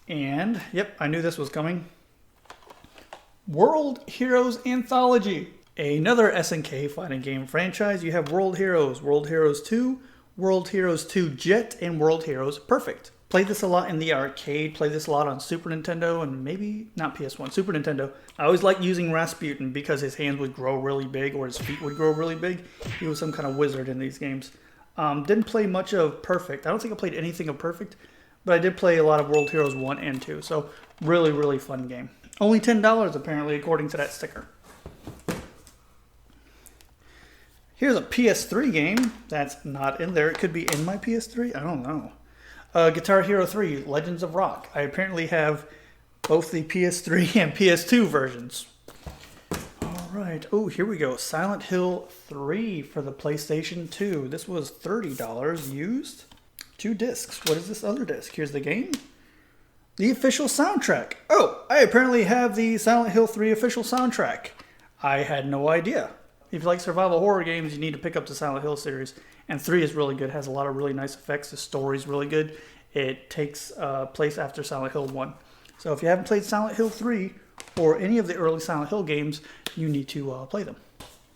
And, yep, I knew this was coming. World Heroes Anthology. Another SNK fighting game franchise. You have World Heroes 2, World Heroes 2 Jet, and World Heroes Perfect. Played this a lot in the arcade, played this a lot on Super Nintendo, and maybe not PS1, Super Nintendo. I always liked using Rasputin because his hands would grow really big or his feet would grow really big. He was some kind of wizard in these games. Didn't play much of Perfect. I don't think I played anything of Perfect, but I did play a lot of World Heroes 1 and 2, so really, really fun game. Only $10 apparently, according to that sticker. Here's a PS3 game that's not in there. It could be in my PS3. I don't know. Guitar Hero 3, Legends of Rock. I apparently have both the PS3 and PS2 versions. All right. Oh, here we go. Silent Hill 3 for the PlayStation 2. This was $30 used. 2 discs. What is this other disc? Here's the game. The official soundtrack. Oh, I apparently have the Silent Hill 3 official soundtrack. I had no idea. If you like survival horror games, you need to pick up the Silent Hill series. And 3 is really good. It has a lot of really nice effects. The story's really good. It takes place after Silent Hill 1. So if you haven't played Silent Hill 3 or any of the early Silent Hill games, you need to play them.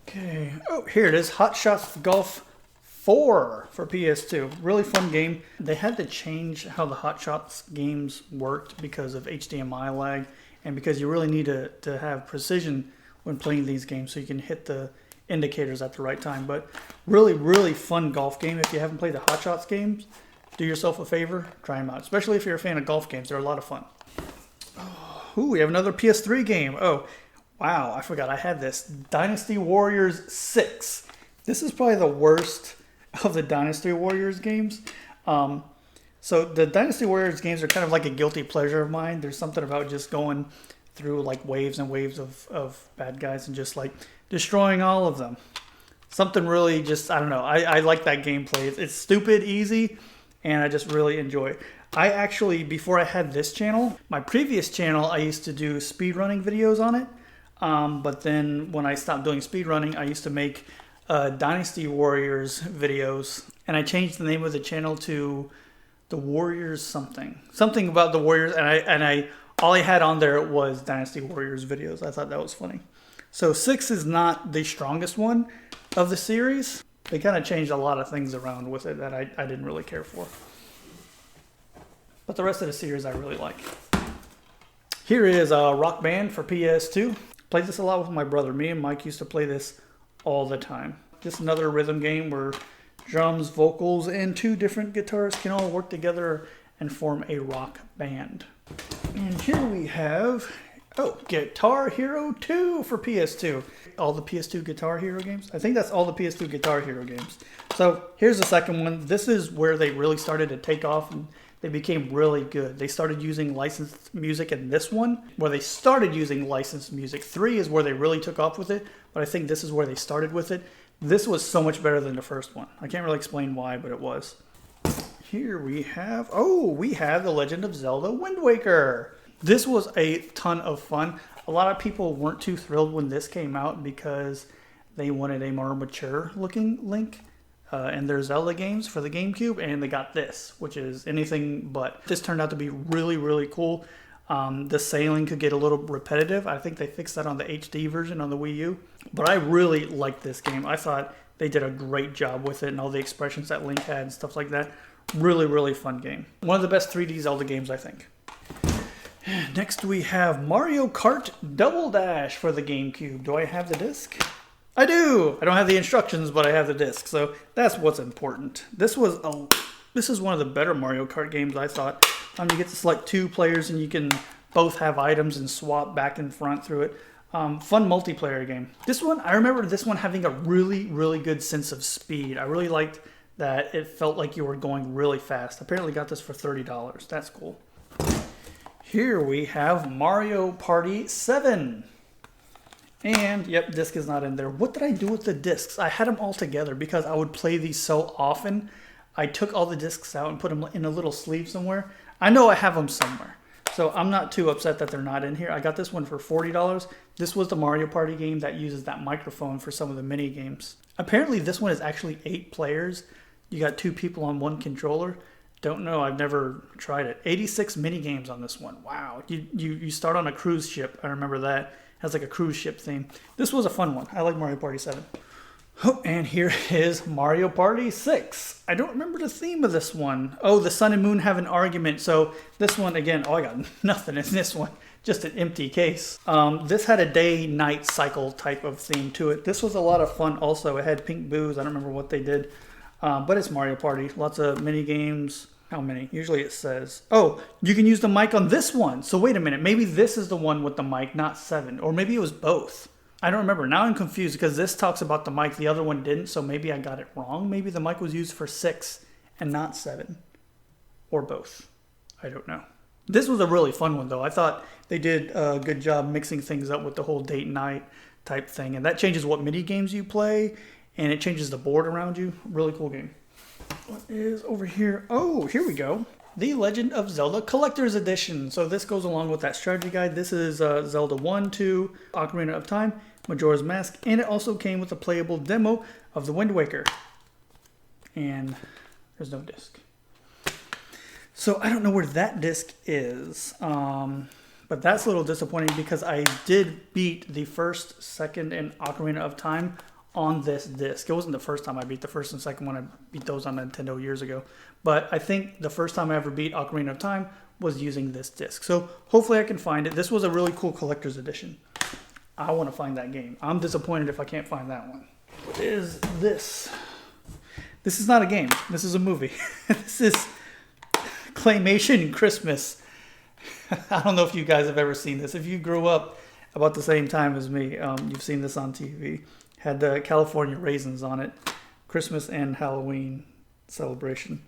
Okay. Oh, here it is. Hot Shots Golf 4 for PS2. Really fun game. They had to change how the Hot Shots games worked because of HDMI lag and because you really need to have precision when playing these games so you can hit the indicators at the right time. But really, really fun golf game. If you haven't played the Hot Shots games, do yourself a favor, try them out. Especially if you're a fan of golf games. They're a lot of fun. Ooh, we have another PS3 game. Oh, wow, I forgot I had this. Dynasty Warriors 6. This is probably the worst of the Dynasty Warriors games. So the Dynasty Warriors games are kind of like a guilty pleasure of mine. There's something about just going through like waves and waves of bad guys and just like destroying all of them. Something really just, I don't know. I like that gameplay. It's stupid easy and I just really enjoy it. I actually, before I had this channel, my previous channel, I used to do speedrunning videos on it. But then when I stopped doing speedrunning, I used to make Dynasty Warriors videos. And I changed the name of the channel to The Warriors something. Something about the Warriors. And all I had on there was Dynasty Warriors videos. I thought that was funny. So 6 is not the strongest one of the series. They kind of changed a lot of things around with it that I didn't really care for. But the rest of the series I really like. Here is Rock Band for PS2. Played this a lot with my brother. Me and Mike used to play this all the time. Just another rhythm game where drums, vocals, and 2 different guitars can all work together and form a rock band. And here we have, Guitar Hero 2 for PS2. All the PS2 Guitar Hero games. I think that's all the PS2 Guitar Hero games. So here's the second one. This is where they really started to take off and they became really good. They started using licensed music in this one, where they started using licensed music. 3 is where they really took off with it, but I think this is where they started with it. This was so much better than the first one. I can't really explain why, but it was. Here we have, The Legend of Zelda Wind Waker. This was a ton of fun. A lot of people weren't too thrilled when this came out because they wanted a more mature looking Link in their Zelda games for the GameCube, and they got this, which is anything but. This turned out to be really, really cool. The sailing could get a little repetitive. I think they fixed that on the HD version on the Wii U. But I really liked this game. I thought they did a great job with it and all the expressions that Link had and stuff like that. Really, really fun game. One of the best 3D Zelda games, I think. Next we have Mario Kart Double Dash for the GameCube. Do I have the disc? I do! I don't have the instructions, but I have the disc, so that's what's important. This is one of the better Mario Kart games, I thought. You get to select 2 players and you can both have items and swap back and front through it. Fun multiplayer game. This one, I remember this one having a really, really good sense of speed. I really liked that it felt like you were going really fast. Apparently got this for $30. That's cool. Here we have Mario Party 7. And, yep, disc is not in there. What did I do with the discs? I had them all together because I would play these so often. I took all the discs out and put them in a little sleeve somewhere. I know I have them somewhere. So I'm not too upset that they're not in here. I got this one for $40. This was the Mario Party game that uses that microphone for some of the mini games. Apparently this one is actually 8 players. You got 2 people on 1 controller. don't know. I've never tried it. 86 mini games on this one. Wow. You start on a cruise ship. I remember that. It has like a cruise ship theme. This was a fun one. I like Mario Party 7. Oh, and here is Mario Party 6. I don't remember the theme of this one. Oh, the sun and moon have an argument. So this one, again, oh, I got nothing in this one. Just an empty case. This had a day-night cycle type of theme to it. This was a lot of fun also. It had pink booze. I don't remember what they did. But it's Mario Party. Lots of mini games. How many? Usually it says, oh, you can use the mic on this one. So wait a minute. Maybe this is the one with the mic, not 7. Or maybe it was both. I don't remember. Now I'm confused because this talks about the mic. The other one didn't. So maybe I got it wrong. Maybe the mic was used for 6 and not 7. Or both. I don't know. This was a really fun one, though. I thought they did a good job mixing things up with the whole date night type thing. And that changes what mini games you play. And it changes the board around you. Really cool game. What is over here? Oh, here we go. The Legend of Zelda Collector's Edition. So this goes along with that strategy guide. This is Zelda 1, 2, Ocarina of Time, Majora's Mask. And it also came with a playable demo of the Wind Waker. And there's no disc. So I don't know where that disc is. But that's a little disappointing because I did beat the first, second, and Ocarina of Time on this disc. It wasn't the first time I beat the first and second one. I beat those on Nintendo years ago. But I think the first time I ever beat Ocarina of Time was using this disc. So hopefully I can find it. This was a really cool collector's edition. I want to find that game. I'm disappointed if I can't find that one. What is this? This is not a game. This is a movie. This is Claymation Christmas. I don't know if you guys have ever seen this. If you grew up about the same time as me, you've seen this on TV. Had the California raisins on it. Christmas and Halloween celebration.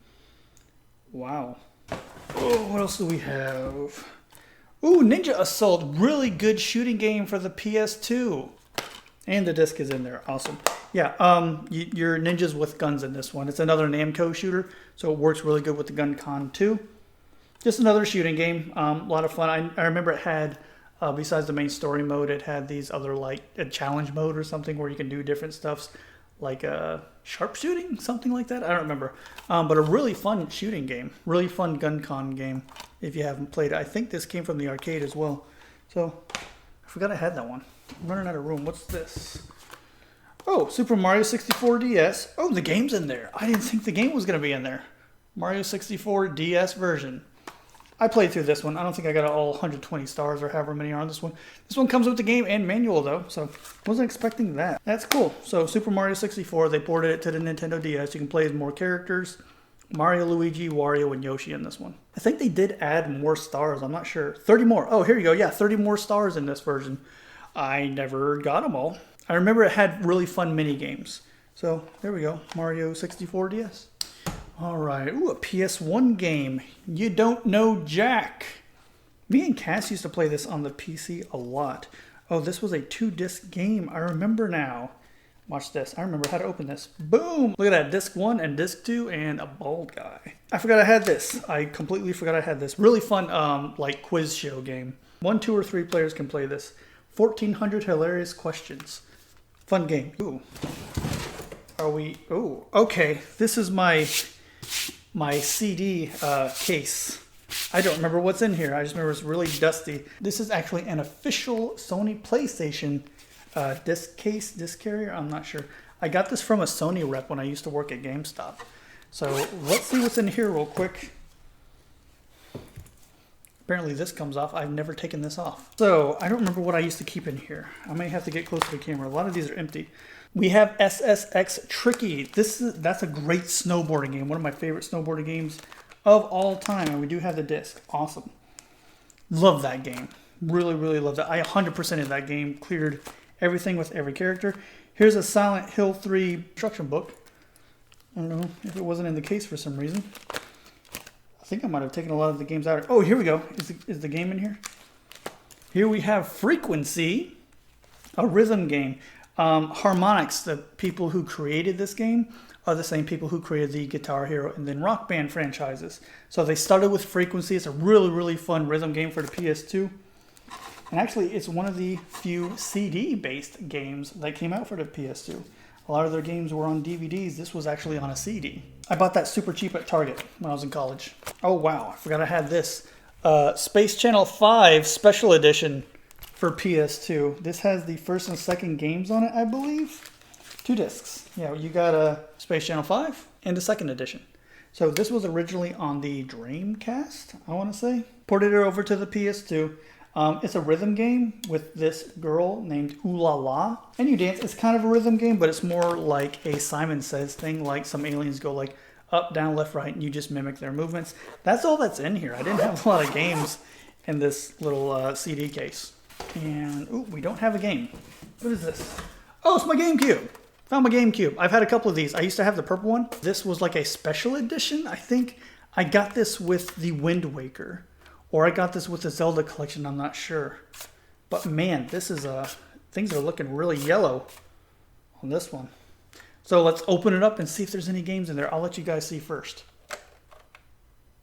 Wow. Oh, what else do we have? Ooh, Ninja Assault. Really good shooting game for the PS2. And the disc is in there. Awesome. Yeah, you're ninjas with guns in this one. It's another Namco shooter, so it works really good with the Gun Con 2. Just another shooting game. A lot of fun. I remember it had... besides the main story mode, it had these other, like a challenge mode or something where you can do different stuffs, like sharpshooting, something like that. I don't remember. But a really fun shooting game. Really fun gun con game if you haven't played it. I think this came from the arcade as well. So, I forgot I had that one. I'm running out of room. What's this? Oh, Super Mario 64 DS. Oh, the game's in there. I didn't think the game was going to be in there. Mario 64 DS version. I played through this one. I don't think I got all 120 stars or however many are on this one. This one comes with the game and manual, though, so wasn't expecting that. That's cool. So Super Mario 64, they ported it to the Nintendo DS. You can play as more characters. Mario, Luigi, Wario, and Yoshi in this one. I think they did add more stars. I'm not sure. 30 more. Oh, here you go. Yeah, 30 more stars in this version. I never got them all. I remember it had really fun mini games. So there we go. Mario 64 DS. All right, ooh, a PS1 game. You Don't Know Jack. Me and Cass used to play this on the PC a lot. Oh, this was a 2-disc game. I remember now. Watch this. I remember how to open this. Boom! Look at that, disc 1 and disc 2 and a bald guy. I forgot I had this. I completely forgot I had this. Really fun, like quiz show game. 1, 2, or 3 players can play this. 1,400 hilarious questions. Fun game. Ooh. Are we? Ooh. Okay. This is my CD case. I don't remember what's in here. I just remember it's really dusty. This is actually an official Sony PlayStation disc carrier. I'm not sure. I got this from a Sony rep when I used to work at GameStop. So let's see what's in here real quick. Apparently this comes off. I've never taken this off. So I don't remember what I used to keep in here. I may have to get close to the camera. A lot of these are empty. We have SSX Tricky. That's a great snowboarding game. One of my favorite snowboarding games of all time. And we do have the disc. Awesome. Love that game. Really, really love that. I 100% of that game. Cleared everything with every character. Here's a Silent Hill 3 instruction book. I don't know if it wasn't in the case for some reason. I think I might have taken a lot of the games out. Oh, here we go. Is the game in here? Here we have Frequency, a rhythm game. Harmonix, the people who created this game, are the same people who created the Guitar Hero and then Rock Band franchises. So they started with Frequency. It's a really, really fun rhythm game for the PS2. And actually, it's one of the few CD-based games that came out for the PS2. A lot of their games were on DVDs. This was actually on a CD. I bought that super cheap at Target when I was in college. Oh wow, I forgot I had this. Space Channel 5 Special Edition for PS2. This has the first and second games on it, I believe. 2 discs. Yeah, you got a Space Channel 5 and a second edition. So this was originally on the Dreamcast, I want to say. Ported it over to the PS2. It's a rhythm game with this girl named Ooh La La. And you dance. It's kind of a rhythm game, but it's more like a Simon Says thing. Like some aliens go like up, down, left, right, and you just mimic their movements. That's all that's in here. I didn't have a lot of games in this little CD case. And, ooh, we don't have a game. What is this? Oh, it's my GameCube. Found my GameCube. I've had a couple of these. I used to have the purple one. This was like a special edition. I think I got this with the Wind Waker. Or I got this with the Zelda collection. I'm not sure. But man, this is things are looking really yellow on this one. So let's open it up and see if there's any games in there. I'll let you guys see first.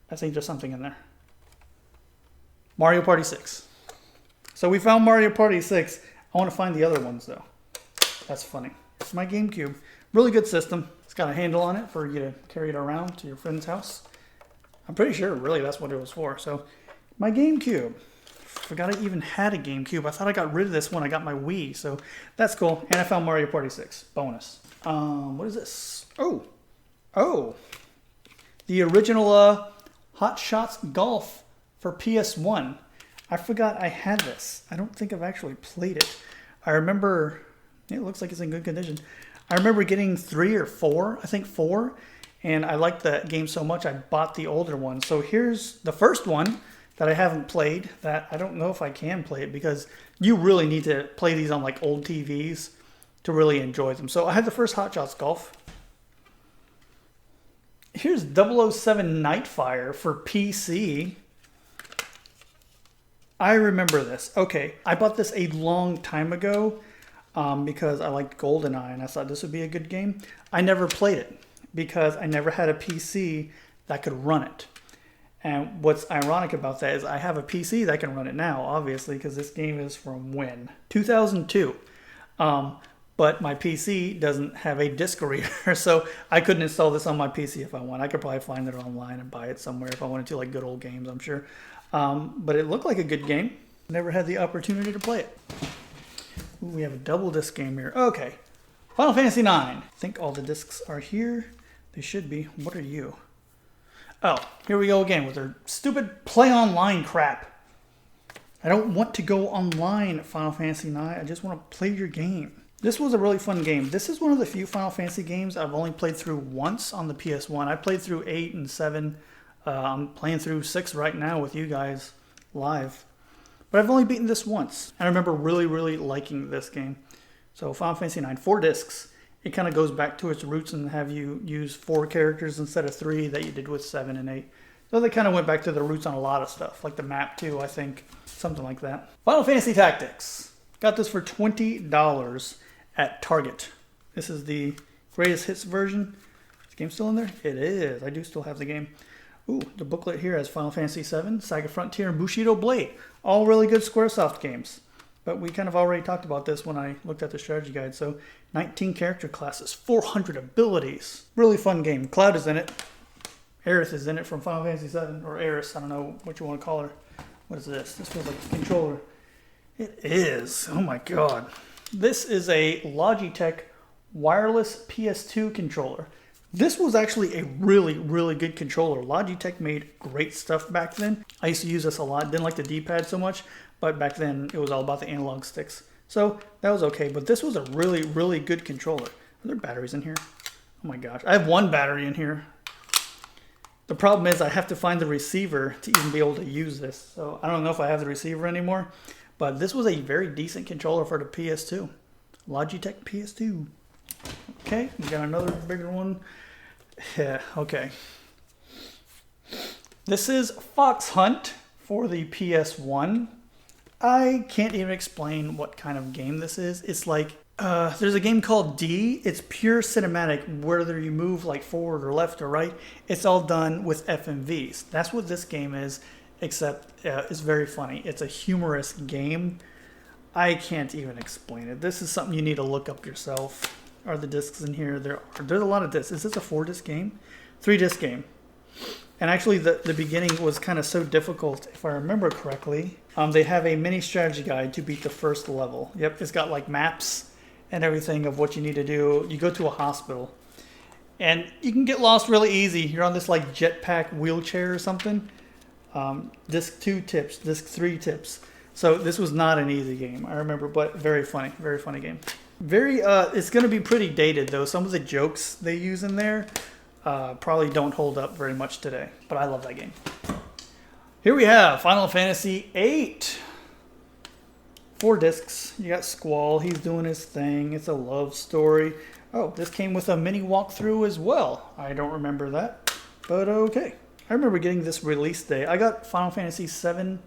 I think there's something in there. Mario Party 6. So we found Mario Party 6. I want to find the other ones though. That's funny. It's my GameCube. Really good system. It's got a handle on it for you to carry it around to your friend's house. I'm pretty sure really that's what it was for. So my GameCube. Forgot I even had a GameCube. I thought I got rid of this when I got my Wii. So that's cool. And I found Mario Party 6. Bonus. What is this? Oh. The original Hot Shots Golf for PS1. I forgot I had this. I don't think I've actually played it. I remember, it looks like it's in good condition. I remember getting 3 or 4, I think 4. And I liked that game so much I bought the older one. So here's the first one that I haven't played that I don't know if I can play it because you really need to play these on like old TVs to really enjoy them. So I had the first Hot Shots Golf. Here's 007 Nightfire for PC. I remember this. Okay, I bought this a long time ago because I liked GoldenEye and I thought this would be a good game. I never played it because I never had a PC that could run it. And what's ironic about that is I have a PC that can run it now, obviously, because this game is from when? 2002. But my PC doesn't have a disc reader, so I couldn't install this on my PC if I want. I could probably find it online and buy it somewhere if I wanted to, like good old games, I'm sure. But it looked like a good game. Never had the opportunity to play it. Ooh, we have a double disc game here. Okay, Final Fantasy IX. I think all the discs are here. They should be. What are you? Oh, here we go again with their stupid play online crap. I don't want to go online at Final Fantasy IX. I just want to play your game. This was a really fun game. This is one of the few Final Fantasy games I've only played through once on the PS1. I played through 8 and 7. I'm playing through 6 right now with you guys live. But I've only beaten this once. And I remember really, really liking this game. So Final Fantasy IX, 4 discs. It kind of goes back to its roots and have you use 4 characters instead of 3 that you did with 7 and 8. So they kind of went back to the roots on a lot of stuff. Like the map too, I think. Something like that. Final Fantasy Tactics. Got this for $20 at Target. This is the greatest hits version. Is the game still in there? It is. I do still have the game. Ooh, the booklet here has Final Fantasy VII, Saga Frontier, and Bushido Blade. All really good Squaresoft games. But we kind of already talked about this when I looked at the strategy guide. So 19 character classes, 400 abilities. Really fun game. Cloud is in it. Aerith is in it from Final Fantasy VII. Or Aerith, I don't know what you want to call her. What is this? This feels like a controller. It is. Oh my god. This is a Logitech wireless PS2 controller. This was actually a really, really good controller. Logitech made great stuff back then. I used to use this a lot. Didn't like the D-pad so much, but back then it was all about the analog sticks. So that was okay, but this was a really, really good controller. Are there batteries in here? Oh my gosh. I have 1 battery in here. The problem is I have to find the receiver to even be able to use this. So I don't know if I have the receiver anymore. But this was a very decent controller for the PS2. Logitech PS2. Okay, we got another bigger one. Yeah, okay. This is Fox Hunt for the PS1. I can't even explain what kind of game this is. It's like, there's a game called D. It's pure cinematic, whether you move like forward or left or right. It's all done with FMVs. That's what this game is. Except it's very funny. It's a humorous game. I can't even explain it. This is something you need to look up yourself. Are the discs in here? There's a lot of discs. Is this a 4-disc game? 3-disc game. And actually, the beginning was kind of so difficult, if I remember correctly. They have a mini strategy guide to beat the first level. Yep, it's got like maps and everything of what you need to do. You go to a hospital, and you can get lost really easy. You're on this like jetpack wheelchair or something. Disc 2 tips, disc 3 tips. So this was not an easy game, I remember, but very funny game. It's going to be pretty dated though. Some of the jokes they use in there probably don't hold up very much today, but I love that game. Here we have Final Fantasy VIII. 4 discs. You got Squall. He's doing his thing. It's a love story. Oh, this came with a mini walkthrough as well. I don't remember that, but okay. I remember getting this release day. I got Final Fantasy 7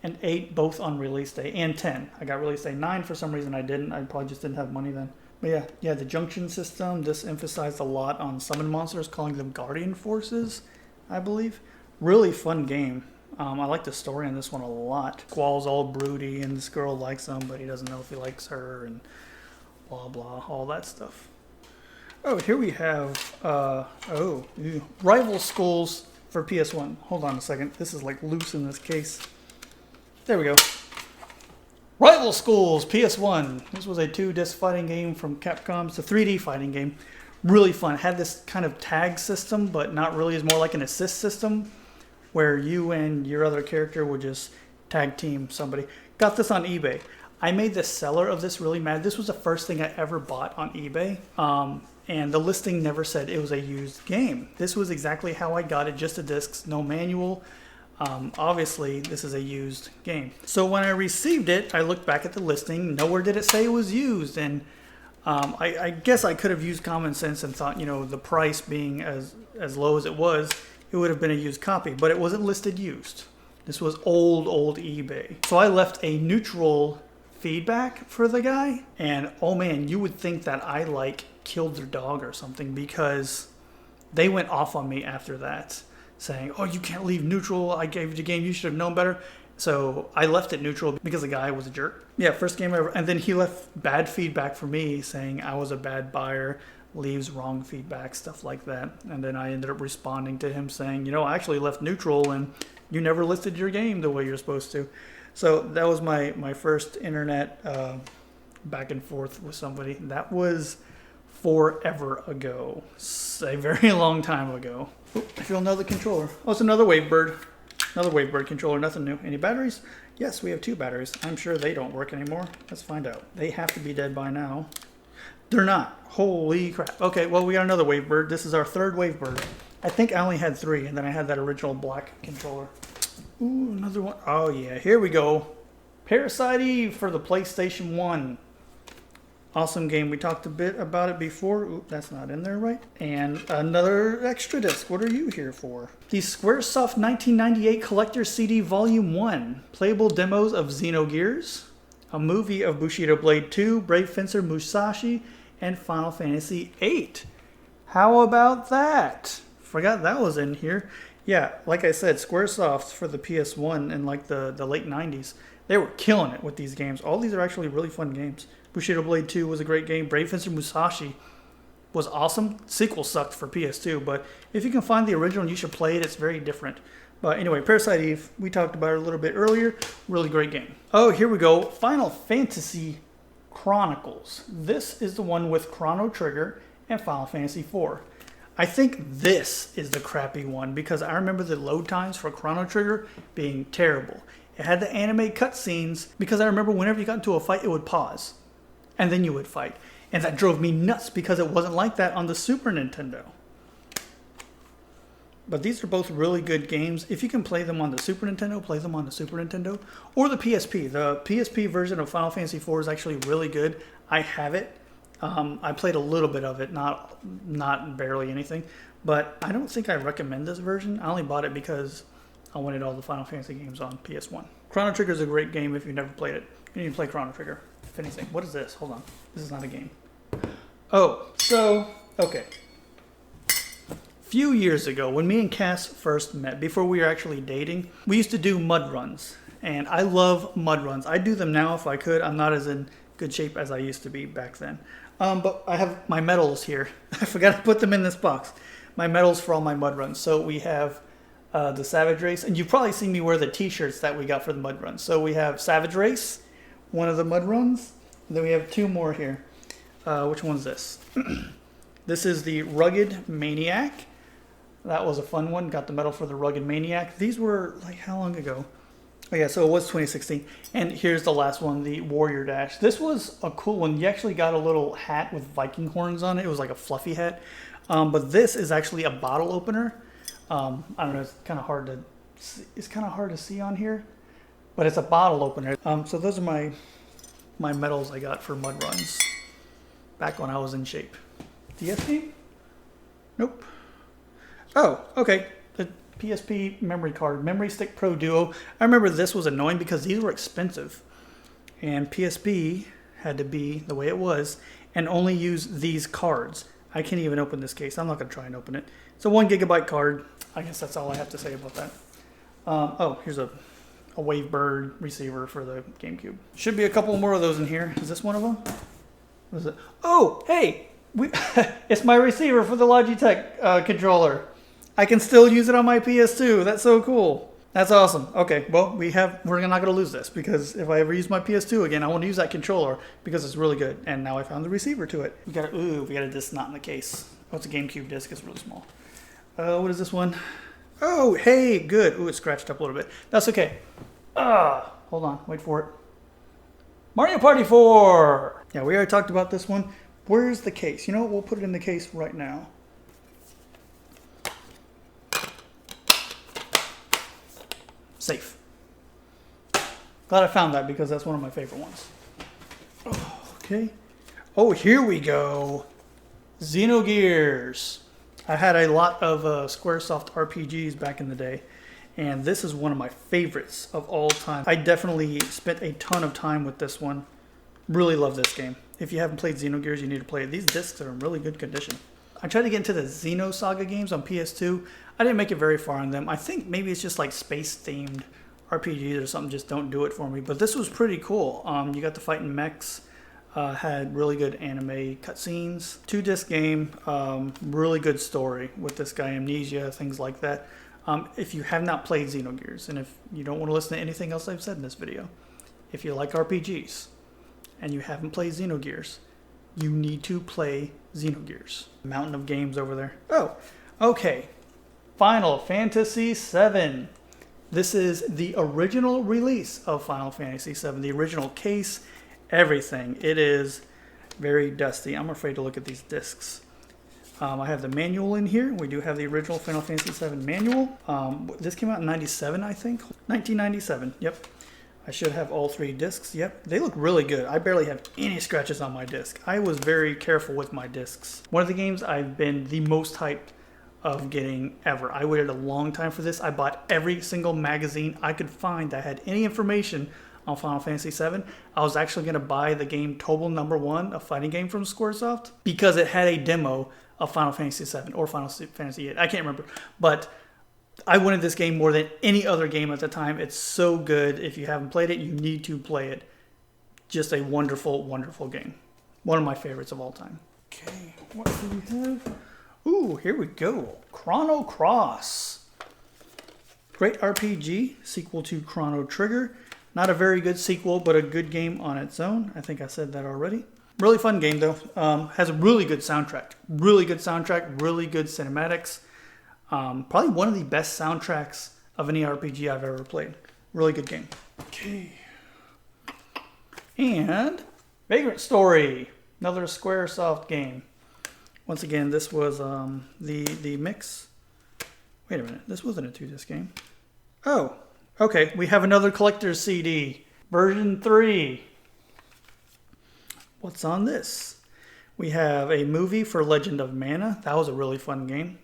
and 8 both on release day, and 10. I got release day. 9 for some reason I didn't. I probably just didn't have money then. But yeah, the junction system. This emphasized a lot on summon monsters, calling them Guardian Forces, I believe. Really fun game. I like the story on this one a lot. Squall's all broody, and this girl likes him, but he doesn't know if he likes her, and blah blah, all that stuff. Oh, here we have Rival Schools for PS1. Hold on a second. This is like loose in this case. There we go. Rival Schools, PS1. This was a 2-disc fighting game from Capcom. It's a 3D fighting game. Really fun. It had this kind of tag system, but not really. It's more like an assist system where you and your other character would just tag team somebody. Got this on eBay. I made the seller of this really mad. This was the first thing I ever bought on eBay. And the listing never said it was a used game. This was exactly how I got it, just the discs, no manual. Obviously, this is a used game. So when I received it, I looked back at the listing. Nowhere did it say it was used. And I guess I could have used common sense and thought, the price being as low as it was, it would have been a used copy. But it wasn't listed used. This was old eBay. So I left a neutral feedback for the guy. And oh man, you would think that I killed their dog or something, because they went off on me after that, saying, oh, you can't leave neutral. I gave you the game. You should have known better. So I left it neutral because the guy was a jerk. Yeah, first game ever. And then he left bad feedback for me, saying I was a bad buyer, leaves wrong feedback, stuff like that. And then I ended up responding to him saying, I actually left neutral and you never listed your game the way you're supposed to. So that was my first internet back and forth with somebody. That was forever ago. A very long time ago. Oop, I feel another controller. Oh, it's another Wavebird. Another Wavebird controller, nothing new. Any batteries? Yes, we have 2 batteries. I'm sure they don't work anymore. Let's find out. They have to be dead by now. They're not. Holy crap. Okay, well, we got another Wavebird. This is our 3rd Wavebird. I think I only had 3, and then I had that original black controller. Ooh, another one. Oh, yeah, here we go. Parasite Eve for the PlayStation 1. Awesome game. We talked a bit about it before. Oop, that's not in there, right? And another extra disc. What are you here for? The Squaresoft 1998 Collector CD Volume 1. Playable demos of Xenogears, a movie of Bushido Blade 2, Brave Fencer Musashi, and Final Fantasy VIII. How about that? Forgot that was in here. Yeah, like I said, Squaresoft for the PS1 in the late 90s, they were killing it with these games. All these are actually really fun games. Bushido Blade 2 was a great game. Brave Fencer Musashi was awesome. Sequel sucked for PS2, but if you can find the original, you should play it. It's very different. But anyway, Parasite Eve, we talked about it a little bit earlier. Really great game. Oh, here we go. Final Fantasy Chronicles. This is the one with Chrono Trigger and Final Fantasy IV. I think this is the crappy one because I remember the load times for Chrono Trigger being terrible. It had the anime cutscenes because I remember whenever you got into a fight, it would pause. And then you would fight. And that drove me nuts because it wasn't like that on the Super Nintendo. But these are both really good games. If you can play them on the Super Nintendo, play them on the Super Nintendo. Or the PSP. The PSP version of Final Fantasy IV is actually really good. I have it. I played a little bit of it, not barely anything. But I don't think I recommend this version. I only bought it because I wanted all the Final Fantasy games on PS1. Chrono Trigger is a great game if you've never played it. You need to play Chrono Trigger. If anything. What is this? Hold on. This is not a game. Oh, so, okay. Few years ago, when me and Cass first met, before we were actually dating, we used to do mud runs. And I love mud runs. I'd do them now if I could. I'm not as in good shape as I used to be back then. But I have my medals here. I forgot to put them in this box. my medals for all my mud runs. So we have the Savage Race, and you've probably seen me wear the t-shirts that we got for the mud runs. So we have Savage Race, one of the mud runs, and then we have two more here. Which one's this? This is the Rugged Maniac. That was a fun one. Got the medal for the Rugged Maniac. These were like how long ago? Oh yeah, so it was 2016. And here's the last one, the Warrior Dash. This was a cool one. You actually got a little hat with Viking horns on it. It was like a fluffy hat. But this is actually a bottle opener. I don't know. It's kind of hard to see on here, but it's a bottle opener. So those are my medals I got for mud runs back when I was in shape. DSP? Nope. Oh, okay. The PSP memory card, Memory Stick Pro Duo. I remember this was annoying because these were expensive. And PSP had to be the way it was and only use these cards. I can't even open this case. I'm not going to try and open it. It's a 1 gigabyte card. I guess that's all I have to say about that. Oh, here's a Wavebird receiver for the GameCube. Should be a couple more of those in here. Is this one of them? What is it? Oh, hey! It's my receiver for the Logitech controller. I can still use it on my PS2. That's so cool. That's awesome. Okay, well, we're not going to lose this because if I ever use my PS2 again, I want to use that controller because it's really good. And now I found the receiver to it. We got a disc not in the case. Oh, it's a GameCube disc. It's really small. What is this one? Oh, hey, good. Ooh, it scratched up a little bit. That's okay. Hold on. Wait for it. Mario Party 4. Yeah, we already talked about this one. Where's the case? You know what? We'll put it in the case right now. Safe. Glad I found that because that's one of my favorite ones. Okay. Oh, here we go. Xenogears. I had a lot of Squaresoft RPGs back in the day, and this is one of my favorites of all time. I definitely spent a ton of time with this one. Really love this game. If you haven't played Xenogears, you need to play it. These discs are in really good condition. I tried to get into the Xenosaga games on PS2. I didn't make it very far on them. I think maybe it's just like space-themed RPGs or something just don't do it for me. But this was pretty cool. You got to fight in mechs. Had really good anime cutscenes. 2-disc game. Really good story with this guy, Amnesia, things like that. If you have not played Xenogears, and if you don't want to listen to anything else I've said in this video, if you like RPGs and you haven't played Xenogears, you need to play Xenogears. Mountain of games over there. Oh, okay. Final Fantasy VII. This is the original release of Final Fantasy VII. The original case, everything. It is very dusty. I'm afraid to look at these discs. I have the manual in here. We do have the original Final Fantasy VII manual. This came out in 97, I think. 1997, yep. I should have all 3 discs. Yep, they look really good. I barely have any scratches on my disc. I was very careful with my discs. One of the games I've been the most hyped of getting ever. I waited a long time for this. I bought every single magazine I could find that had any information on Final Fantasy VII. I was actually going to buy the game Tobal No. 1, a fighting game from Squaresoft, because it had a demo of Final Fantasy VII or Final Fantasy VIII. I can't remember, but I wanted this game more than any other game at the time. It's so good. If you haven't played it, you need to play it. Just a wonderful, wonderful game. One of my favorites of all time. Okay, what do we have? Ooh, here we go. Chrono Cross. Great RPG, sequel to Chrono Trigger. Not a very good sequel, but a good game on its own. I think I said that already. Really fun game, though. Has a really good soundtrack. Really good soundtrack, really good cinematics. Probably one of the best soundtracks of any RPG I've ever played. Really good game. Okay. And Vagrant Story. Another Squaresoft game. Once again, this was the mix. Wait a minute. This wasn't a 2-disc game. Oh. Okay, we have another collector's CD, version 3. What's on this? We have a movie for Legend of Mana. That was a really fun game.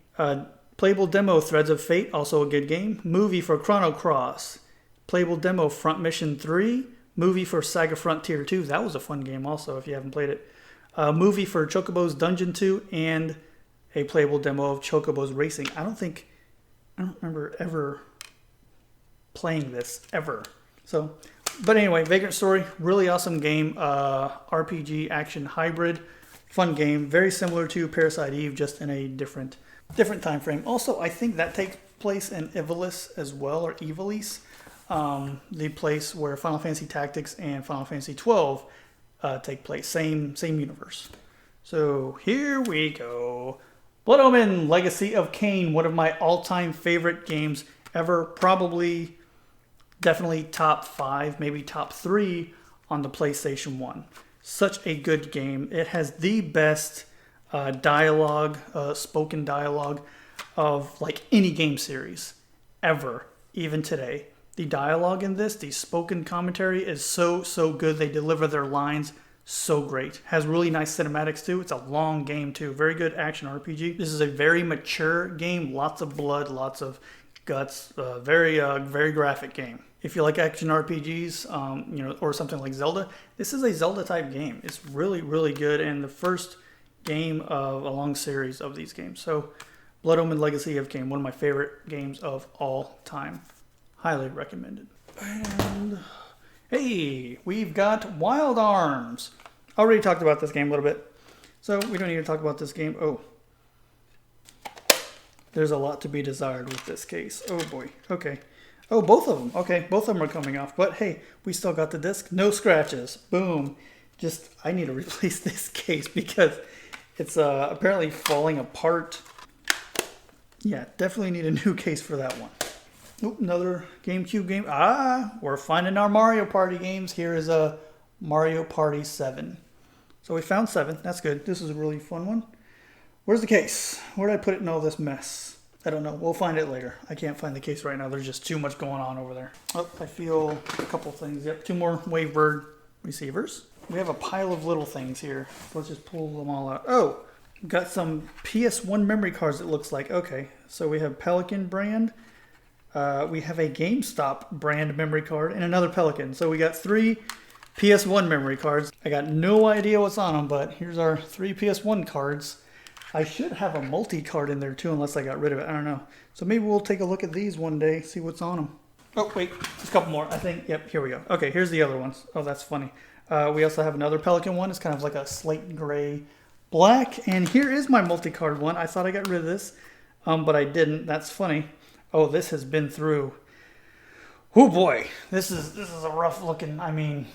Playable demo, Threads of Fate, also a good game. Movie for Chrono Cross. Playable demo, Front Mission 3. Movie for Saga Frontier 2. That was a fun game also if you haven't played it. Movie for Chocobo's Dungeon 2 and a playable demo of Chocobo's Racing. I don't remember ever playing this ever. So, but anyway, Vagrant Story, really awesome game. RPG action hybrid, fun game, very similar to Parasite Eve, just in a different Different time frame. Also, I think that takes place in Ivalice as well, or Ivalice, the place where Final Fantasy Tactics and Final Fantasy 12 take place. Same universe. So here we go. Blood Omen: Legacy of Kain, one of my all-time favorite games ever. Probably, definitely top 5, maybe top 3 on the PlayStation 1. Such a good game. It has the best dialogue, spoken dialogue of like any game series ever, even today. The dialogue in this, the spoken commentary is so good. They deliver their lines so great. Has really nice cinematics too. It's a long game too. Very good action RPG. This is a very mature game. Lots of blood, lots of guts. Very graphic game. If you like action RPGs, you know, or something like Zelda, this is a Zelda type game. It's really good, and the first game of a long series of these games. So, Blood Omen: Legacy of Kain, one of my favorite games of all time. Highly recommended. And hey, we've got Wild Arms. Already talked about this game a little bit, so we don't need to talk about this game. Oh, there's a lot to be desired with this case. Oh boy. Okay. Oh, both of them. Okay, both of them are coming off. But hey, we still got the disc. No scratches. Boom. Just, I need to replace this case because it's apparently falling apart. Yeah, definitely need a new case for that one. Oop, another GameCube game. Ah, we're finding our Mario Party games. Here is a Mario Party 7. So we found 7. That's good. This is a really fun one. Where's the case? Where did I put it in all this mess? I don't know. We'll find it later. I can't find the case right now. There's just too much going on over there. Oh, I feel a couple things. Yep, 2 more Wavebird receivers. We have a pile of little things here. So let's just pull them all out. Oh, got some PS1 memory cards, it looks like. Okay, so we have Pelican brand. We have a GameStop brand memory card and another Pelican. So we got 3 PS1 memory cards. I got no idea what's on them, but here's our 3 PS1 cards. I should have a multi-card in there too, unless I got rid of it. I don't know. So maybe we'll take a look at these one day, see what's on them. Oh, wait, just a couple more. I think, yep, here we go. Okay, here's the other ones. Oh, that's funny. We also have another Pelican one. It's kind of like a slate gray black. And here is my multi-card one. I thought I got rid of this, but I didn't. That's funny. Oh, this has been through. Oh boy, this is a rough looking. I mean,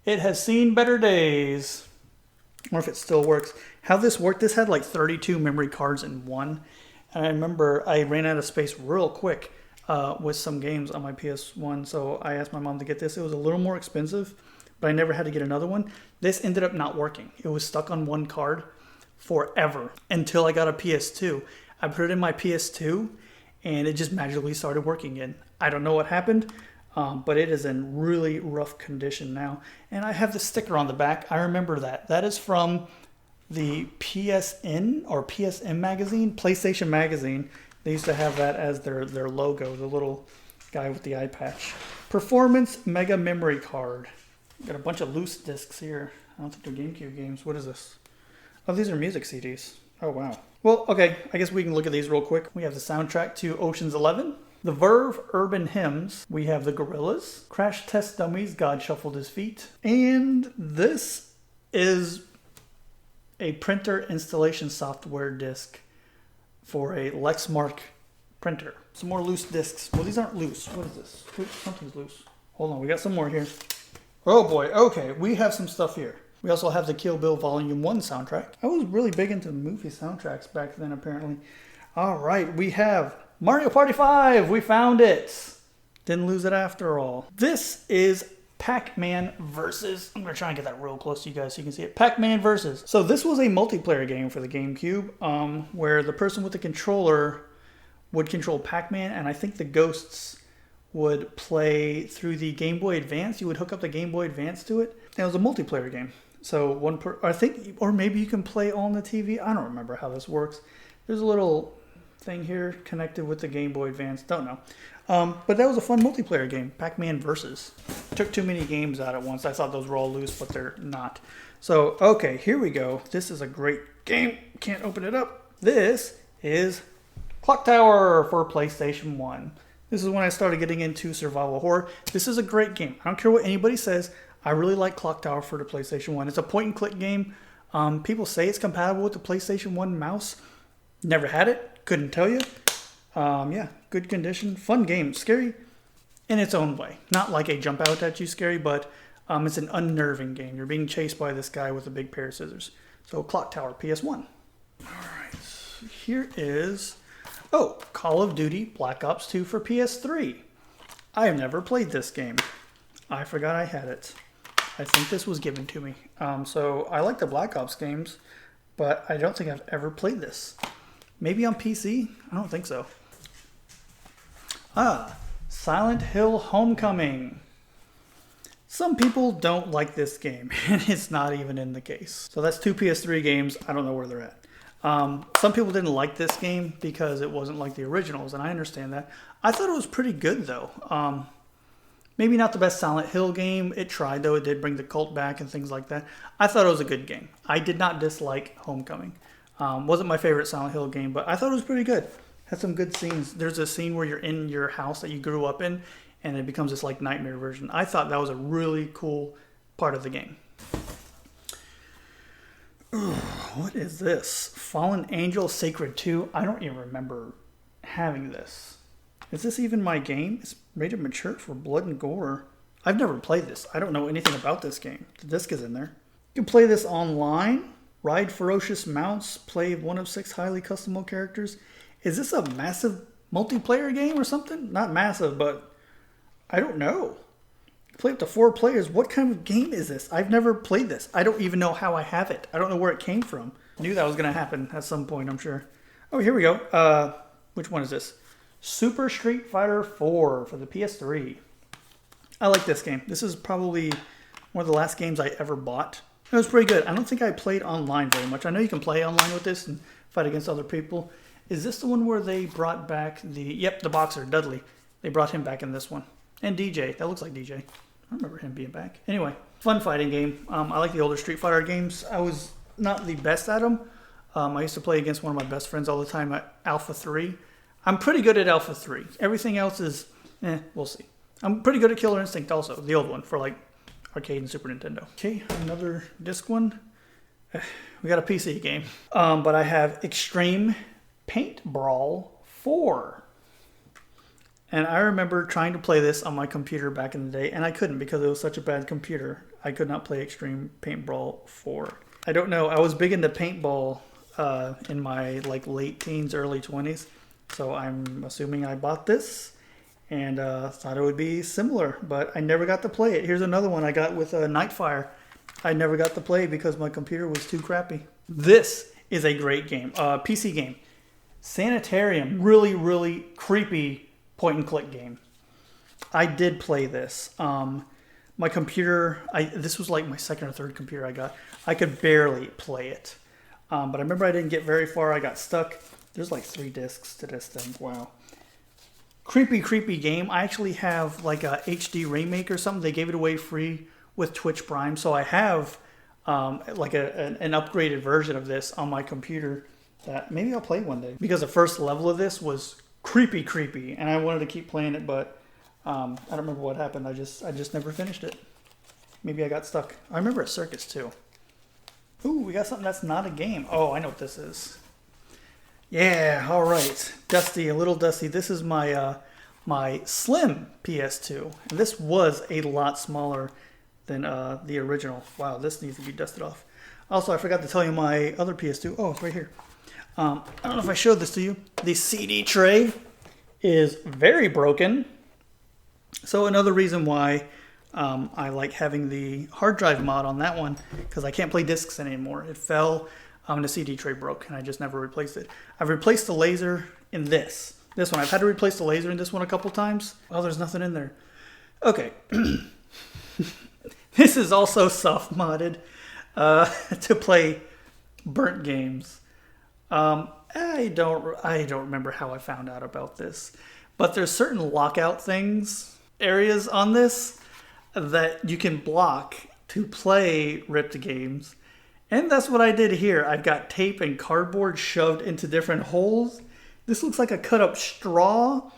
it has seen better days. Or if it still works. How this worked, this had like 32 memory cards in one. And I remember I ran out of space real quick with some games on my PS1. So I asked my mom to get this. It was a little more expensive, but I never had to get another one. This ended up not working. It was stuck on one card forever until I got a PS2. I put it in my PS2 and it just magically started working again. I don't know what happened. But it is in really rough condition now. And I have the sticker on the back. I remember that. That is from the PSN or PSM magazine, PlayStation magazine. They used to have that as their logo, the little guy with the eye patch. Performance Mega Memory Card. Got a bunch of loose discs here. I don't think they're GameCube games. What is this? Oh, these are music CDs. Oh, wow. Well, okay. I guess we can look at these real quick. We have the soundtrack to Ocean's 11. The Verve Urban Hymns, we have the Gorillaz, Crash Test Dummies, God Shuffled His Feet, and this is a printer installation software disc for a Lexmark printer. Some more loose discs. Well, these aren't loose. What is this? Something's loose. Hold on, we got some more here. Oh boy, okay, we have some stuff here. We also have the Kill Bill Volume 1 soundtrack. I was really big into movie soundtracks back then, apparently. All right, we have Mario Party 5, we found it. Didn't lose it after all. This is Pac-Man Versus. I'm going to try and get that real close to you guys so you can see it. Pac-Man Versus. So this was a multiplayer game for the GameCube where the person with the controller would control Pac-Man, and I think the ghosts would play through the Game Boy Advance. You would hook up the Game Boy Advance to it. And it was a multiplayer game. So I think, or maybe you can play on the TV. I don't remember how this works. There's a little thing here connected with the Game Boy Advance. Don't know. But that was a fun multiplayer game. Pac-Man Versus. Took too many games out at once. I thought those were all loose, but they're not. So, okay, here we go. This is a great game. Can't open it up. This is Clock Tower for PlayStation 1. This is when I started getting into survival horror. This is a great game. I don't care what anybody says. I really like Clock Tower for the PlayStation 1. It's a point-and-click game. People say it's compatible with the PlayStation 1 mouse. Never had it. Couldn't tell you. Yeah, good condition. Fun game. Scary in its own way. Not like a jump out at you scary, but it's an unnerving game. You're being chased by this guy with a big pair of scissors. So Clock Tower, PS1. Alright, here is, Call of Duty Black Ops 2 for PS3. I have never played this game. I forgot I had it. I think this was given to me. So I like the Black Ops games, but I don't think I've ever played this. Maybe on PC? I don't think so. Silent Hill Homecoming. Some people don't like this game, and it's not even in the case. So that's 2 PS3 games. I don't know where they're at. Some people didn't like this game because it wasn't like the originals, and I understand that. I thought it was pretty good, though. Maybe not the best Silent Hill game. It tried, though. It did bring the cult back and things like that. I thought it was a good game. I did not dislike Homecoming. Wasn't my favorite Silent Hill game, but I thought it was pretty good. Had some good scenes. There's a scene where you're in your house that you grew up in, and it becomes this like nightmare version. I thought that was a really cool part of the game. What is this? Fallen Angel Sacred 2? I don't even remember having this. Is this even my game? It's rated mature for blood and gore. I've never played this. I don't know anything about this game. The disc is in there. You can play this online. Ride ferocious mounts. Play one of 6 highly customizable characters. Is this a massive multiplayer game or something? Not massive, but I don't know. Play up to 4 players. What kind of game is this? I've never played this. I don't even know how I have it. I don't know where it came from. I knew that was going to happen at some point, I'm sure. Oh, here we go. Which one is this? Super Street Fighter 4 for the PS3. I like this game. This is probably one of the last games I ever bought. It was pretty good. I don't think I played online very much. I know you can play online with this and fight against other people. Is this the one where they brought back the boxer, Dudley? They brought him back in this one. And DJ. That looks like DJ. I remember him being back. Anyway, fun fighting game. I like the older Street Fighter games. I was not the best at them. I used to play against one of my best friends all the time at Alpha 3. I'm pretty good at Alpha 3. Everything else is, we'll see. I'm pretty good at Killer Instinct also, the old one for like arcade and Super Nintendo. Okay, another disc one. We got a PC game. But I have Extreme Paint Brawl 4. And I remember trying to play this on my computer back in the day, and I couldn't because it was such a bad computer. I could not play Extreme Paint Brawl 4. I don't know. I was big into paintball in my like late teens, early 20s. So I'm assuming I bought this and thought it would be similar, but I never got to play it. Here's another one I got with Nightfire. I never got to play because my computer was too crappy. This is a great game. PC game. Sanitarium. Really, really creepy point-and-click game. I did play this. My computer, this was like my second or third computer I got. I could barely play it. But I remember I didn't get very far. I got stuck. There's like 3 discs to this thing. Wow. Creepy, creepy game. I actually have like a HD remake or something. They gave it away free with Twitch Prime. So I have like an upgraded version of this on my computer that maybe I'll play one day. Because the first level of this was creepy, creepy. And I wanted to keep playing it, but I don't remember what happened. I just never finished it. Maybe I got stuck. I remember a circus too. Ooh, we got something that's not a game. Oh, I know what this is. Yeah, all right. Dusty, a little dusty. This is my my slim PS2. And this was a lot smaller than the original. Wow, this needs to be dusted off. Also, I forgot to tell you my other PS2. Oh, it's right here. I don't know if I showed this to you. The CD tray is very broken. So another reason why I like having the hard drive mod on that one, because I can't play discs anymore. It fell, and the CD tray broke, and I just never replaced it. I've replaced the laser in this one. I've had to replace the laser in this one a couple times. Well, there's nothing in there. Okay. This is also soft modded to play burnt games. I don't remember how I found out about this, but there's certain lockout areas on this that you can block to play ripped games. And that's what I did here. I've got tape and cardboard shoved into different holes. This looks like a cut up straw.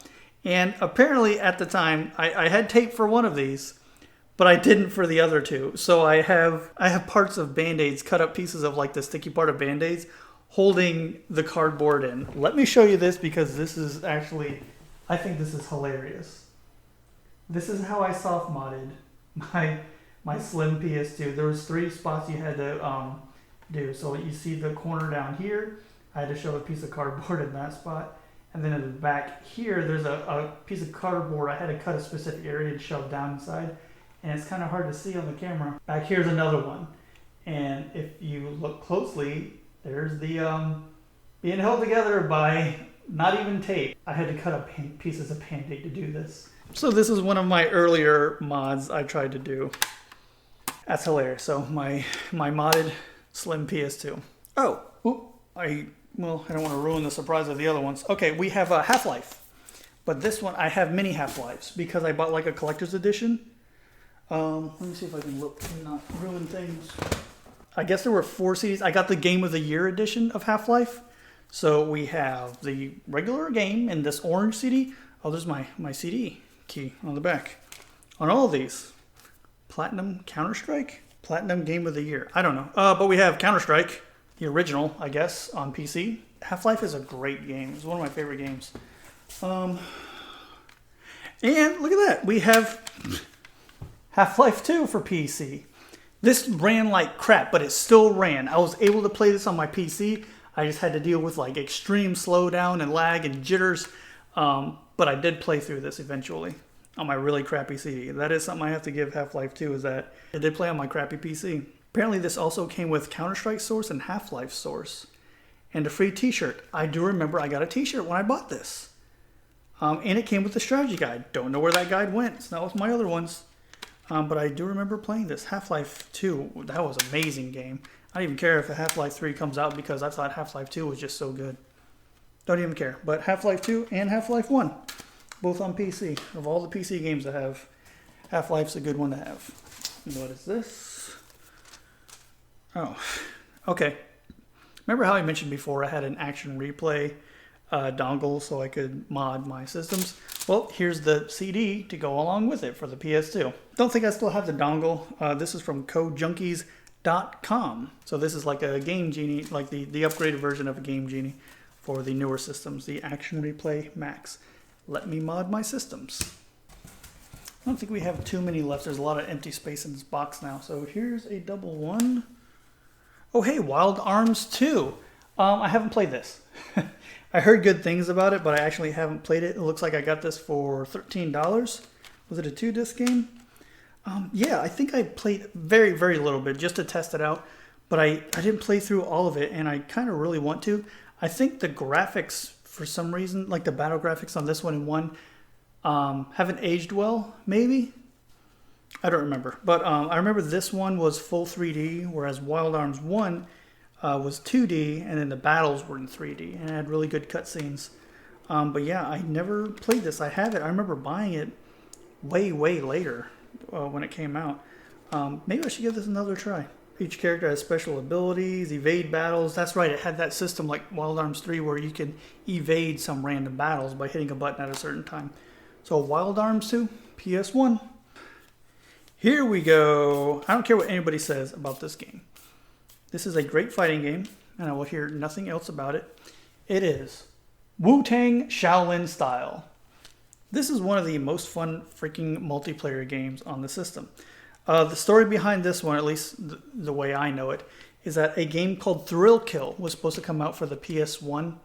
And apparently at the time, I had tape for one of these, but I didn't for the other two. So I have parts of Band-Aids, cut up pieces of like the sticky part of Band-Aids, holding the cardboard in. Let me show you this because this is actually, I think this is hilarious. This is how I soft modded my slim PS2. There was 3 spots you had to do. So you see the corner down here, I had to shove a piece of cardboard in that spot. And then in the back here, there's a piece of cardboard. I had to cut a specific area and shove down inside. And it's kind of hard to see on the camera. Back here's another one. And if you look closely, there's the being held together by not even tape. I had to cut up pieces of Band-Aid to do this. So this is one of my earlier mods I tried to do. That's hilarious. So my modded slim PS2. Oh, I don't want to ruin the surprise of the other ones. Okay, we have a Half-Life. But this one, I have mini Half-Lives because I bought like a collector's edition. Let me see if I can look and not ruin things. I guess there were 4 CDs. I got the Game of the Year edition of Half-Life. So we have the regular game in this orange CD. Oh, there's my CD key on the back. On all of these. Platinum Counter-Strike? Platinum Game of the Year. I don't know. But we have Counter-Strike, the original, I guess, on PC. Half-Life is a great game. It's one of my favorite games. And look at that. We have Half-Life 2 for PC. This ran like crap, but it still ran. I was able to play this on my PC. I just had to deal with like extreme slowdown and lag and jitters. But I did play through this eventually on my really crappy CD. That is something I have to give Half-Life 2, is that it did play on my crappy PC. Apparently this also came with Counter-Strike Source and Half-Life Source. And a free t-shirt. I do remember I got a t-shirt when I bought this. And it came with the strategy guide. Don't know where that guide went. It's not with my other ones. But I do remember playing this. Half-Life 2, that was an amazing game. I don't even care if Half-Life 3 comes out because I thought Half-Life 2 was just so good. Don't even care. But Half-Life 2 and Half-Life 1, both on PC. Of all the PC games I have, Half-Life's a good one to have. What is this? Oh, okay. Remember how I mentioned before I had an action replay dongle so I could mod my systems? Well, here's the CD to go along with it for the PS2. Don't think I still have the dongle. This is from CodeJunkies.com. So this is like a Game Genie, like the upgraded version of a Game Genie for the newer systems, the Action Replay Max. Let me mod my systems. I don't think we have too many left. There's a lot of empty space in this box now. So here's a double one. Oh, hey, Wild Arms 2. I haven't played this. I heard good things about it, but I actually haven't played it. It looks like I got this for $13. Was it a 2-disc game? Yeah, I think I played very, very little bit just to test it out. But I didn't play through all of it, and I kind of really want to. I think the graphics, for some reason, like the battle graphics on this one and one, haven't aged well, maybe? I don't remember. But I remember this one was full 3D, whereas Wild Arms 1 was 2D, and then the battles were in 3D, and it had really good cutscenes. But yeah, I never played this. I have it. I remember buying it way, way later when it came out. Maybe I should give this another try. Each character has special abilities, evade battles. That's right, it had that system like Wild Arms 3 where you can evade some random battles by hitting a button at a certain time. So Wild Arms 2, PS1. Here we go. I don't care what anybody says about this game. This is a great fighting game, and I will hear nothing else about it. It is Wu-Tang Shaolin style. This is one of the most fun freaking multiplayer games on the system. The story behind this one, at least the way I know it, is that a game called Thrill Kill was supposed to come out for the PS1.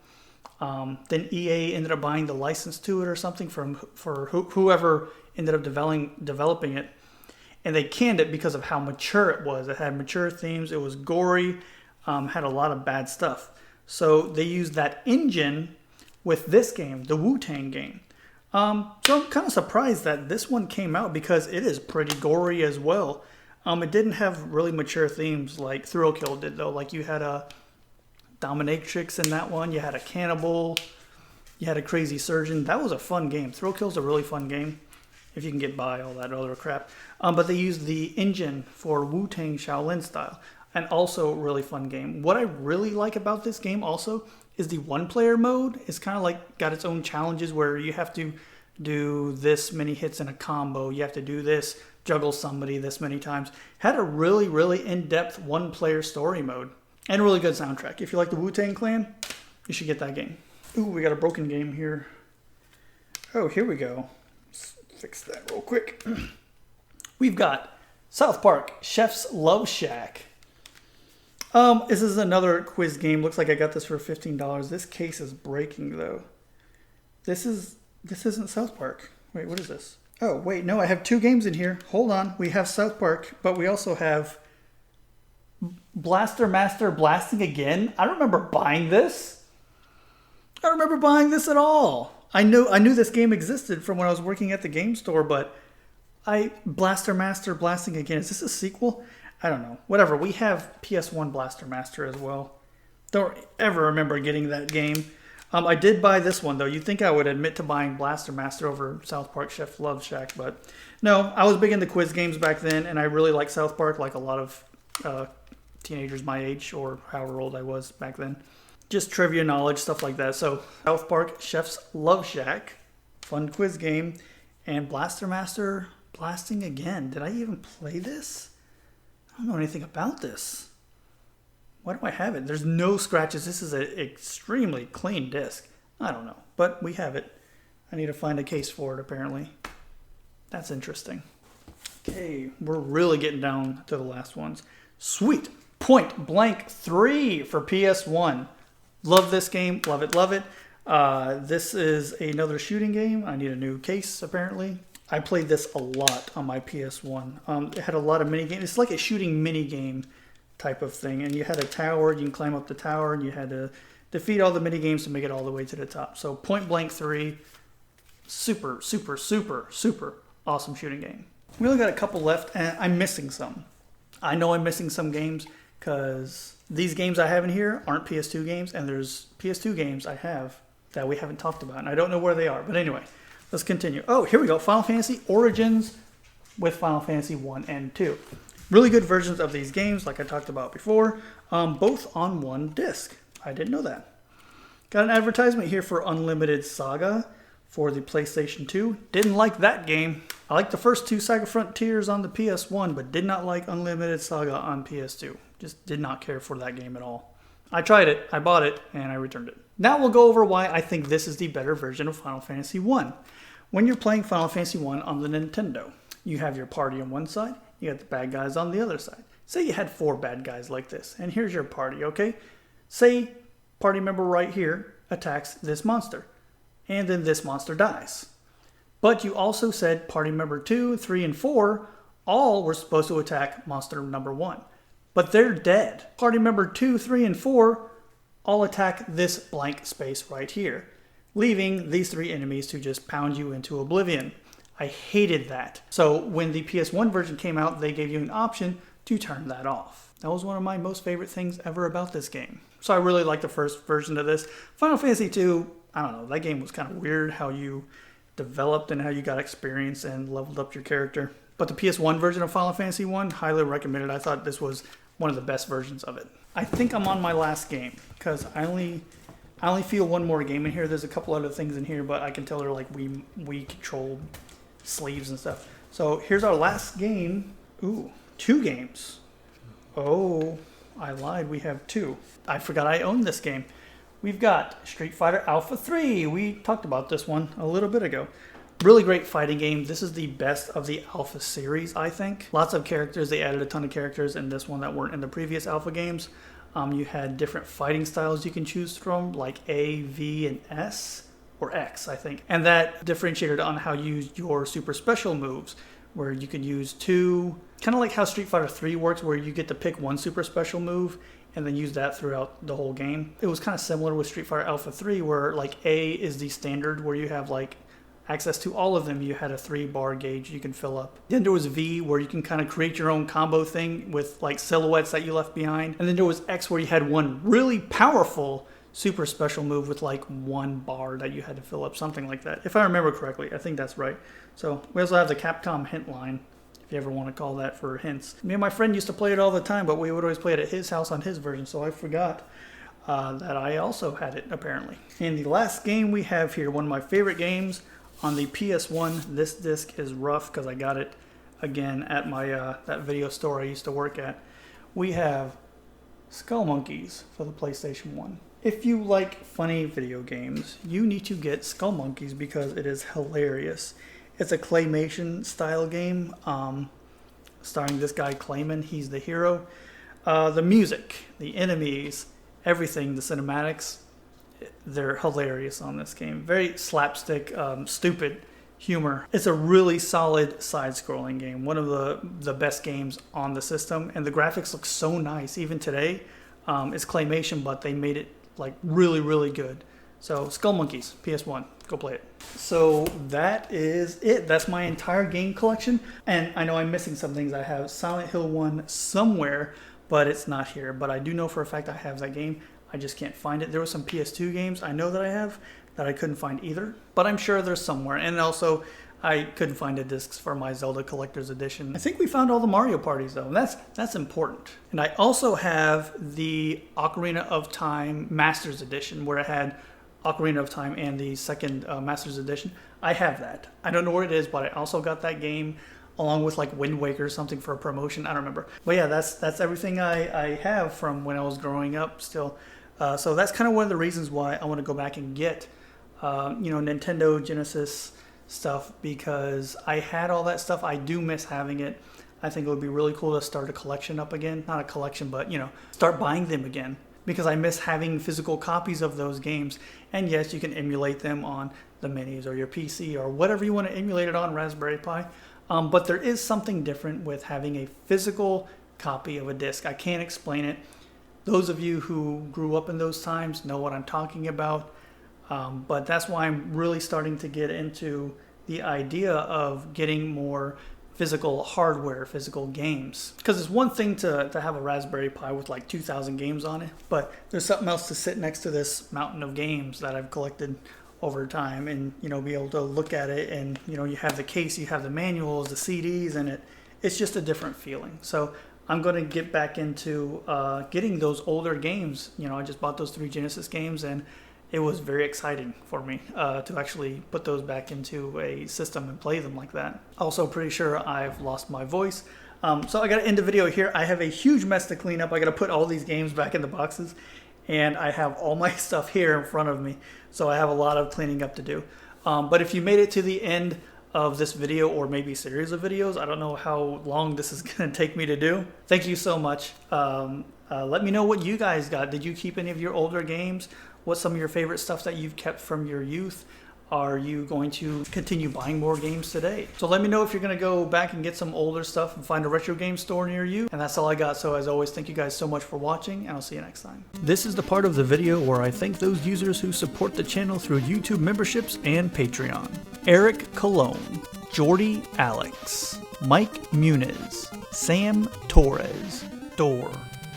Then EA ended up buying the license to it or something for whoever ended up developing it. And they canned it because of how mature it was. It had mature themes. It was gory. Had a lot of bad stuff. So they used that engine with this game, the Wu-Tang game. So I'm kind of surprised that this one came out because it is pretty gory as well. It didn't have really mature themes like Thrill Kill did though. Like you had a dominatrix in that one. You had a cannibal. You had a crazy surgeon. That was a fun game. Thrill Kill's a really fun game if you can get by all that other crap. But they used the engine for Wu-Tang Shaolin style. And also a really fun game. What I really like about this game also is the one-player mode. It's kind of like got its own challenges where you have to do this many hits in a combo. You have to do this, juggle somebody this many times. Had a really, really in-depth one-player story mode. And a really good soundtrack. If you like the Wu-Tang Clan, you should get that game. Ooh, we got a broken game here. Oh, here we go. Let's fix that real quick. We've got South Park Chef's Love Shack. This is another quiz game. Looks like I got this for $15. This case is breaking though. This isn't South Park. Wait, what is this? Oh, wait, no, I have 2 games in here. Hold on. We have South Park, but we also have Blaster Master Blasting Again. I don't remember buying this. I don't remember buying this at all. I knew this game existed from when I was working at the game store, but Blaster Master Blasting Again. Is this a sequel? I don't know. Whatever. We have PS1 Blaster Master as well. Don't ever remember getting that game. I did buy this one, though. You'd think I would admit to buying Blaster Master over South Park Chef Love Shack, but no. I was big into quiz games back then, and I really like South Park, like a lot of teenagers my age, or however old I was back then. Just trivia knowledge, stuff like that. So, South Park Chef's Love Shack, fun quiz game, and Blaster Master Blasting Again. Did I even play this? I don't know anything about this. Why do I have it? There's no scratches. This is an extremely clean disc. I don't know, but we have it. I need to find a case for it, apparently. That's interesting. Okay, we're really getting down to the last ones. Sweet. Point Blank 3 for PS1. Love this game. Love it, love it. This is another shooting game. I need a new case, apparently. I played this a lot on my PS1. It had a lot of mini games. It's like a shooting mini game type of thing. And you had a tower. You can climb up the tower, and you had to defeat all the mini games to make it all the way to the top. So Point Blank 3, super, super, super, super awesome shooting game. We only got a couple left, and I'm missing some. I know I'm missing some games because these games I have in here aren't PS2 games, and there's PS2 games I have that we haven't talked about, and I don't know where they are. But anyway, let's continue. Oh, here we go. Final Fantasy Origins with Final Fantasy 1 and 2. Really good versions of these games, like I talked about before, both on one disc. I didn't know that. Got an advertisement here for Unlimited Saga for the PlayStation 2. Didn't like that game. I liked the first 2 Saga Frontiers on the PS1, but did not like Unlimited Saga on PS2. Just did not care for that game at all. I tried it, I bought it, and I returned it. Now we'll go over why I think this is the better version of Final Fantasy 1. When you're playing Final Fantasy 1 on the Nintendo, you have your party on one side, you got the bad guys on the other side. Say you had 4 bad guys like this, and here's your party, okay? Say party member right here attacks this monster, and then this monster dies. But you also said party member 2, 3, and 4 all were supposed to attack monster number 1. But they're dead. Party member 2, 3, and 4 all attack this blank space right here, leaving these 3 enemies to just pound you into oblivion. I hated that. So when the PS1 version came out, they gave you an option to turn that off. That was one of my most favorite things ever about this game. So I really like the first version of this. Final Fantasy 2, I don't know, that game was kind of weird how you developed and how you got experience and leveled up your character. But the PS1 version of Final Fantasy 1, highly recommended. I thought this was one of the best versions of it. I think I'm on my last game because I only feel one more game in here. There's a couple other things in here, but I can tell they're like Wii controlled sleeves and stuff. So here's our last game. Ooh, 2 games. Oh, I lied. We have 2. I forgot I owned this game. We've got Street Fighter Alpha 3. We talked about this one a little bit ago. Really great fighting game. This is the best of the Alpha series, I think. Lots of characters. They added a ton of characters in this one that weren't in the previous Alpha games. You had different fighting styles you can choose from, like A, V, and S, or X, I think. And that differentiated on how you use your super special moves, where you could use 2, kind of like how Street Fighter 3 works, where you get to pick 1 super special move and then use that throughout the whole game. It was kind of similar with Street Fighter Alpha 3, where like A is the standard, where you have like access to all of them. You had a 3-bar gauge you can fill up. Then there was V, where you can kind of create your own combo thing with like silhouettes that you left behind. And then there was X, where you had 1 really powerful super special move with like 1 bar that you had to fill up, something like that. If I remember correctly, I think that's right. So we also have the Capcom hint line, if you ever want to call that for hints. Me and my friend used to play it all the time, but we would always play it at his house on his version, so I forgot that I also had it, apparently. And the last game we have here, one of my favorite games on the PS1. This disc is rough because I got it, again, at my that video store I used to work at. We have Skull Monkeys for the PlayStation 1. If you like funny video games, you need to get Skull Monkeys because it is hilarious. It's a claymation style game, starring this guy Clayman. He's the hero. The music, the enemies, everything, the cinematics, they're hilarious on this game. Very slapstick, stupid humor. It's a really solid side-scrolling game. One of the best games on the system, and the graphics look so nice. Even today, it's claymation, but they made it like really, really good. So Skull Monkeys, PS1, go play it. So that is it. That's my entire game collection. And I know I'm missing some things. I have Silent Hill 1 somewhere, but it's not here. But I do know for a fact I have that game. I just can't find it. There were some PS2 games I know that I have that I couldn't find either, but I'm sure there's somewhere. And also, I couldn't find the discs for my Zelda Collector's Edition. I think we found all the Mario parties though, and that's important. And I also have the Ocarina of Time Masters Edition, where I had Ocarina of Time and the second Masters Edition. I have that. I don't know where it is, but I also got that game along with like Wind Waker or something for a promotion. I don't remember. But yeah, that's everything I have from when I was growing up still. So that's kind of one of the reasons why I want to go back and get Nintendo Genesis stuff, because I had all that stuff. I do miss having it. I think it would be really cool to start a collection up again. Not a collection, but start buying them again, because I miss having physical copies of those games. And yes, you can emulate them on the minis or your PC or whatever you want to emulate it on, Raspberry Pi. But there is something different with having a physical copy of a disc. I can't explain it. Those of you who grew up in those times know what I'm talking about. But that's why I'm really starting to get into the idea of getting more physical hardware, physical games. Because it's one thing to have a Raspberry Pi with like 2,000 games on it, but there's something else to sit next to this mountain of games that I've collected over time and, be able to look at it and, you have the case, you have the manuals, the CDs, and it's just a different feeling. So I'm going to get back into getting those older games. I just bought those 3 Genesis games, and it was very exciting for me to actually put those back into a system and play them like that. Also pretty sure I've lost my voice. So I got to end the video here. I have a huge mess to clean up. I got to put all these games back in the boxes, and I have all my stuff here in front of me. So I have a lot of cleaning up to do. But if you made it to the end of this video, or maybe series of videos, I don't know how long this is going to take me to do. Thank you so much. Let me know what you guys got. Did you keep any of your older games? What's some of your favorite stuff that you've kept from your youth? Are you going to continue buying more games today? So let me know if you're going to go back and get some older stuff and find a retro game store near you. And that's all I got. So as always, thank you guys so much for watching, and I'll see you next time. This is the part of the video where I thank those users who support the channel through YouTube memberships and Patreon. Eric Cologne, Jordy Alex, Mike Muniz, Sam Torres, Dor,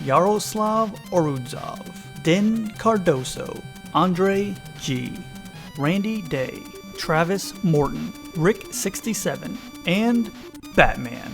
Yaroslav Orudzov, Den Cardoso, Andre G, Randy Day, Travis Morton, Rick67, and Batman.